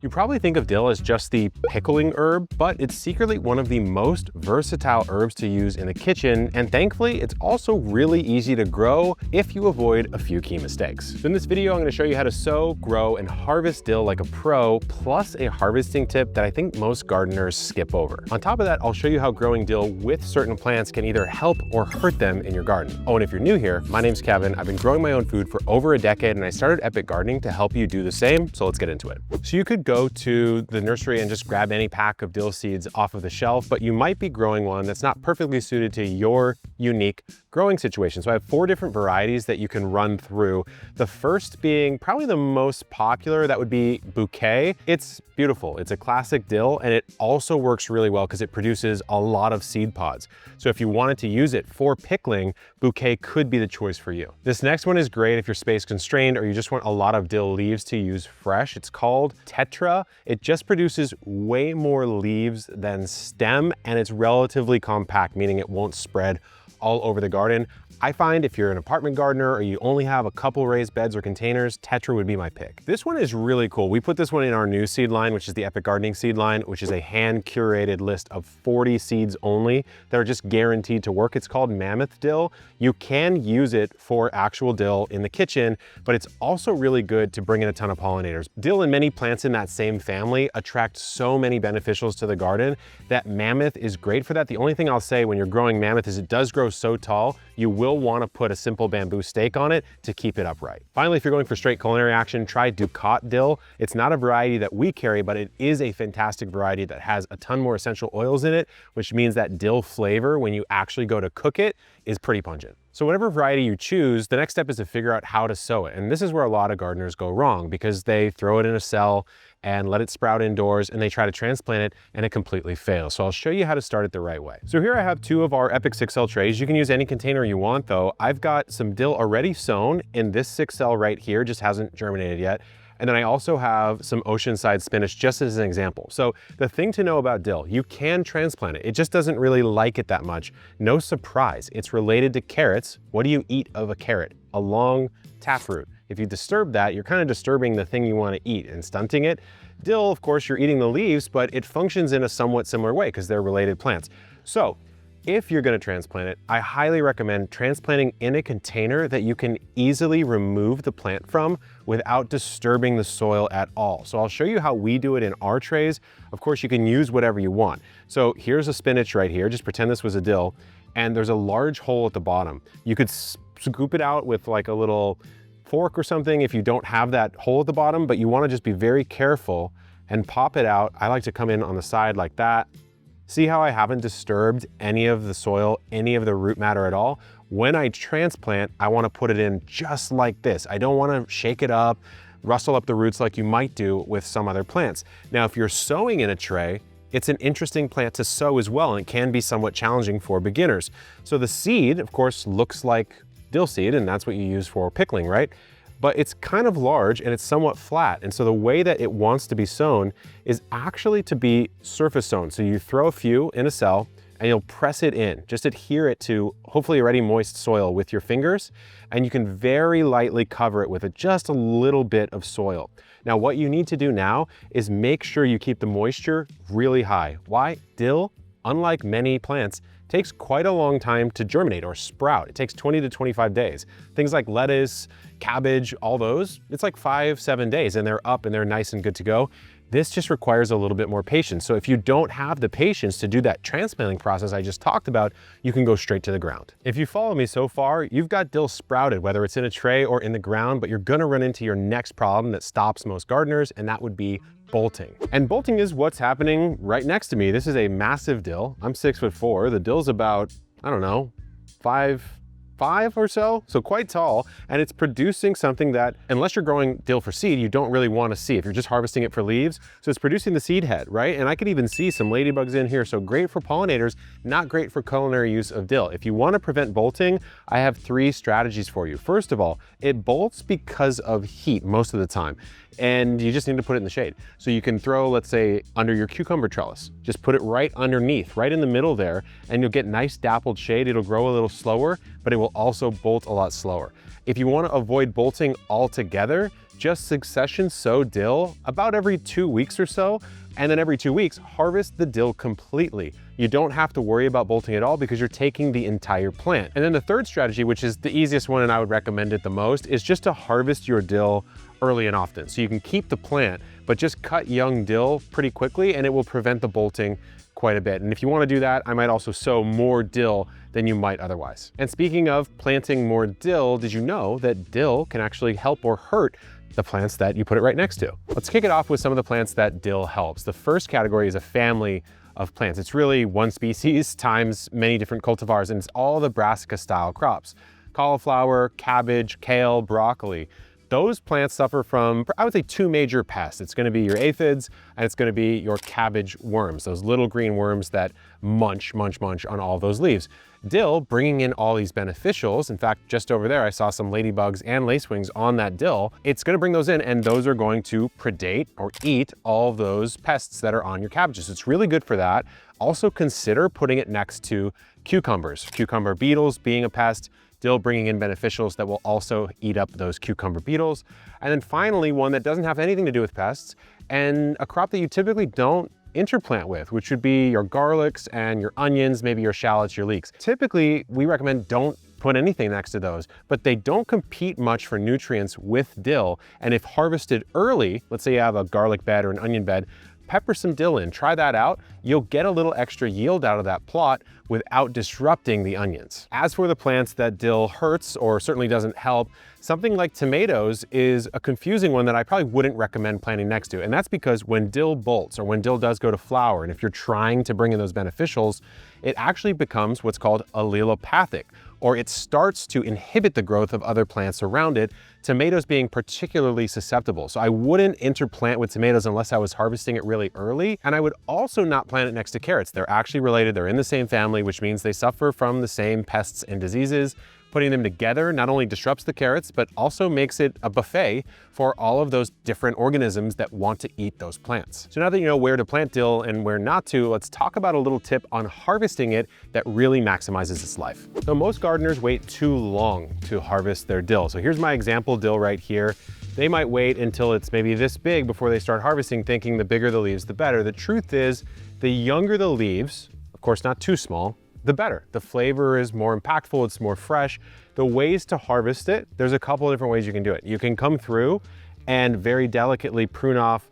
You probably think of dill as just the pickling herb, but it's secretly one of the most versatile herbs to use in the kitchen, and thankfully, it's also really easy to grow if you avoid a few key mistakes. So in this video, I'm gonna show you how to sow, grow, and harvest dill like a pro, plus a harvesting tip that I think most gardeners skip over. On top of that, I'll show you how growing dill with certain plants can either help or hurt them in your garden. Oh, and if you're new here, my name's Kevin. I've been growing my own food for over a decade, and I started Epic Gardening to help you do the same, so let's get into it. So you could go to the nursery and just grab any pack of dill seeds off of the shelf, but you might be growing one that's not perfectly suited to your unique growing situation. So I have 4 different varieties that you can run through. The first being probably the most popular, that would be Bouquet. It's beautiful. It's a classic dill, and it also works really well because it produces a lot of seed pods. So if you wanted to use it for pickling, Bouquet could be the choice for you. This next one is great if you're space constrained or you just want a lot of dill leaves to use fresh. It's called Tetra. It just produces way more leaves than stem, and it's relatively compact, meaning it won't spread all over the garden. I find if you're an apartment gardener or you only have a couple raised beds or containers, Tetra would be my pick. This one is really cool. We put this one in our new seed line, which is the Epic Gardening seed line, which is a hand-curated list of 40 seeds only that are just guaranteed to work. It's called Mammoth Dill. You can use it for actual dill in the kitchen, but it's also really good to bring in a ton of pollinators. Dill and many plants in that same family attract so many beneficials to the garden that Mammoth is great for that. The only thing I'll say when you're growing Mammoth is it does grow so tall, you will want to put a simple bamboo stake on it to keep it upright. Finally, if you're going for straight culinary action, try Ducat dill. It's not a variety that we carry, but it is a fantastic variety that has a ton more essential oils in it, which means that dill flavor, when you actually go to cook it, is pretty pungent. So whatever variety you choose, the next step is to figure out how to sow it. And this is where a lot of gardeners go wrong because they throw it in a cell and let it sprout indoors, and they try to transplant it and it completely fails. So I'll show you how to start it the right way. So here I have 2 of our Epic 6L trays. You can use any container you want though. I've got some dill already sown in this 6L right here, just hasn't germinated yet. And then I also have some oceanside spinach just as an example. So the thing to know about dill, you can transplant it. It just doesn't really like it that much. No surprise, it's related to carrots. What do you eat of a carrot? A long taproot. If you disturb that, you're kind of disturbing the thing you want to eat and stunting it. Dill, of course, you're eating the leaves, but it functions in a somewhat similar way because they're related plants. So if you're going to transplant it, I highly recommend transplanting in a container that you can easily remove the plant from without disturbing the soil at all. So I'll show you how we do it in our trays. Of course, you can use whatever you want. So here's a spinach right here. Just pretend this was a dill, and there's a large hole at the bottom. You could scoop it out with like a little fork or something if you don't have that hole at the bottom, but you want to just be very careful and pop it out. I like to come in on the side like that. See how I haven't disturbed any of the soil, any of the root matter at all? When I transplant, I want to put it in just like this. I don't want to shake it up, rustle up the roots like you might do with some other plants. Now, if you're sowing in a tray, it's an interesting plant to sow as well, and it can be somewhat challenging for beginners. So the seed, of course, looks like dill seed, and that's what you use for pickling, right? But it's kind of large and it's somewhat flat. And so the way that it wants to be sown is actually to be surface sown. So you throw a few in a cell and you'll press it in, just adhere it to hopefully already moist soil with your fingers, and you can very lightly cover it with just a little bit of soil. Now, what you need to do now is make sure you keep the moisture really high. Why? Dill, unlike many plants, takes quite a long time to germinate or sprout. It takes 20 to 25 days. Things like lettuce, cabbage, all those, it's like 5-7 days and they're up and they're nice and good to go. This just requires a little bit more patience. So if you don't have the patience to do that transplanting process I just talked about, you can go straight to the ground. If you follow me so far, you've got dill sprouted, whether it's in a tray or in the ground, but you're gonna run into your next problem that stops most gardeners, and that would be bolting. And bolting is what's happening right next to me. This is a massive dill. I'm 6'4". The dill's about, I don't know, 5'5" or so quite tall, and it's producing something that, unless you're growing dill for seed, you don't really want to see if you're just harvesting it for leaves. So it's producing the seed head, right? And I could even see some ladybugs in here, so great for pollinators, not great for culinary use of dill. If you want to prevent bolting, I have 3 strategies for you. First of all, it bolts because of heat most of the time, and you just need to put it in the shade. So you can throw, let's say, under your cucumber trellis. Just put it right underneath, right in the middle there, and you'll get nice dappled shade. It'll grow a little slower, but it will also bolt a lot slower. If you want to avoid bolting altogether, Just succession sow dill about every 2 weeks or so, and then every 2 weeks, harvest the dill completely. You don't have to worry about bolting at all because you're taking the entire plant. And then the third strategy, which is the easiest one and I would recommend it the most, is just to harvest your dill early and often. So you can keep the plant, but just cut young dill pretty quickly and it will prevent the bolting quite a bit. And if you want to do that, I might also sow more dill than you might otherwise. And speaking of planting more dill, did you know that dill can actually help or hurt the plants that you put it right next to? Let's kick it off with some of the plants that dill helps. The first category is a family of plants. It's really one species times many different cultivars, and it's all the brassica style crops. Cauliflower, cabbage, kale, broccoli. Those plants suffer from, I would say, two major pests. It's gonna be your aphids and it's gonna be your cabbage worms, those little green worms that munch on all of those leaves. Dill, bringing in all these beneficials. In fact, just over there, I saw some ladybugs and lacewings on that dill. It's gonna bring those in and those are going to predate or eat all of those pests that are on your cabbages. It's really good for that. Also consider putting it next to cucumbers. Cucumber beetles being a pest, dill bringing in beneficials that will also eat up those cucumber beetles. And then finally, one that doesn't have anything to do with pests and a crop that you typically don't interplant with, which would be your garlics and your onions, maybe your shallots, your leeks. Typically, we recommend don't put anything next to those, but they don't compete much for nutrients with dill. And if harvested early, let's say you have a garlic bed or an onion bed, pepper some dill in, try that out. You'll get a little extra yield out of that plot without disrupting the onions. As for the plants that dill hurts or certainly doesn't help, something like tomatoes is a confusing one that I probably wouldn't recommend planting next to. And that's because when dill bolts or when dill does go to flower, and if you're trying to bring in those beneficials, it actually becomes what's called allelopathic, or it starts to inhibit the growth of other plants around it, tomatoes being particularly susceptible. So I wouldn't interplant with tomatoes unless I was harvesting it really early. And I would also not plant it next to carrots. They're actually related, they're in the same family, which means they suffer from the same pests and diseases. Putting them together not only disrupts the carrots, but also makes it a buffet for all of those different organisms that want to eat those plants. So now that you know where to plant dill and where not to, let's talk about a little tip on harvesting it that really maximizes its life. So most gardeners wait too long to harvest their dill. So here's my example dill right here. They might wait until it's maybe this big before they start harvesting, thinking the bigger the leaves, the better. The truth is, the younger the leaves, of course not too small, the better. The flavor is more impactful, it's more fresh. The ways to harvest it, there's a couple of different ways you can do it. You can come through and very delicately prune off,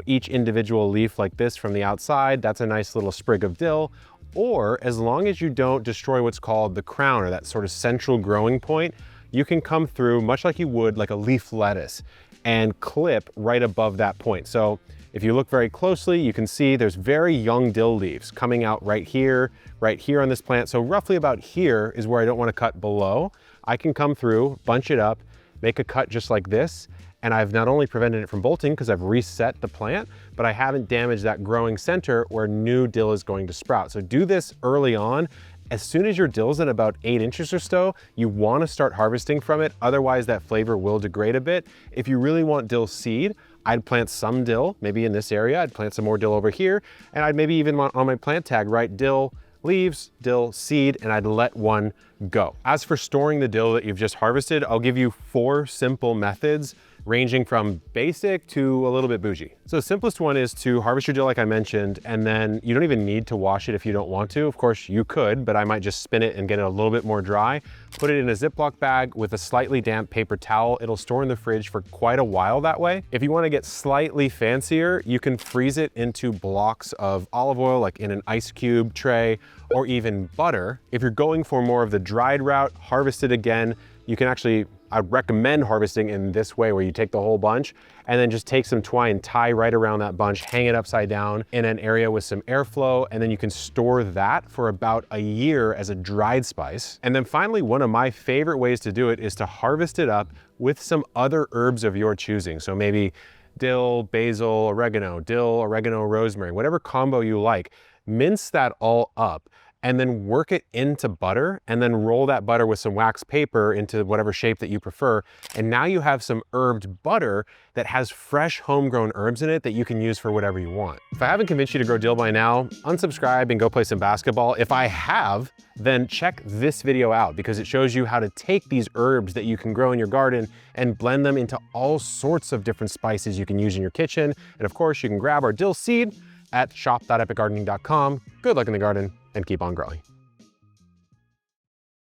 each individual leaf like this from the outside. That's a nice little sprig of dill. Or as long as you don't destroy what's called the crown or that sort of central growing point, you can come through much like you would like a leaf lettuce and clip right above that point. So if you look very closely, you can see there's very young dill leaves coming out right here on this plant. So roughly about here is where I don't want to cut below. I can come through, bunch it up, make a cut just like this, and I've not only prevented it from bolting because I've reset the plant, but I haven't damaged that growing center where new dill is going to sprout. So do this early on. As soon as your dill's at about 8 inches or so, you want to start harvesting from it. Otherwise that flavor will degrade a bit. If you really want dill seed, I'd plant some dill, maybe in this area. I'd plant some more dill over here. And I'd maybe even on my plant tag write dill leaves, dill seed, and I'd let one go. As for storing the dill that you've just harvested, I'll give you 4 simple methods ranging from basic to a little bit bougie. So the simplest one is to harvest your dill like I mentioned, and then you don't even need to wash it if you don't want to. Of course you could, but I might just spin it and get it a little bit more dry. Put it in a Ziploc bag with a slightly damp paper towel. It'll store in the fridge for quite a while that way. If you want to get slightly fancier, you can freeze it into blocks of olive oil, like in an ice cube tray, or even butter. If you're going for more of the dried route, harvest it again. You can actually, I'd recommend harvesting in this way where you take the whole bunch and then just take some twine, tie right around that bunch, hang it upside down in an area with some airflow, and then you can store that for about a year as a dried spice. And then finally, one of my favorite ways to do it is to harvest it up with some other herbs of your choosing. So maybe dill, basil, oregano, rosemary, whatever combo you like. Mince that all up and then work it into butter, and then roll that butter with some wax paper into whatever shape that you prefer. And now you have some herbed butter that has fresh homegrown herbs in it that you can use for whatever you want. If I haven't convinced you to grow dill by now, unsubscribe and go play some basketball. If I have, then check this video out because it shows you how to take these herbs that you can grow in your garden and blend them into all sorts of different spices you can use in your kitchen. And of course, you can grab our dill seed at shop.epicgardening.com. Good luck in the garden and keep on growing.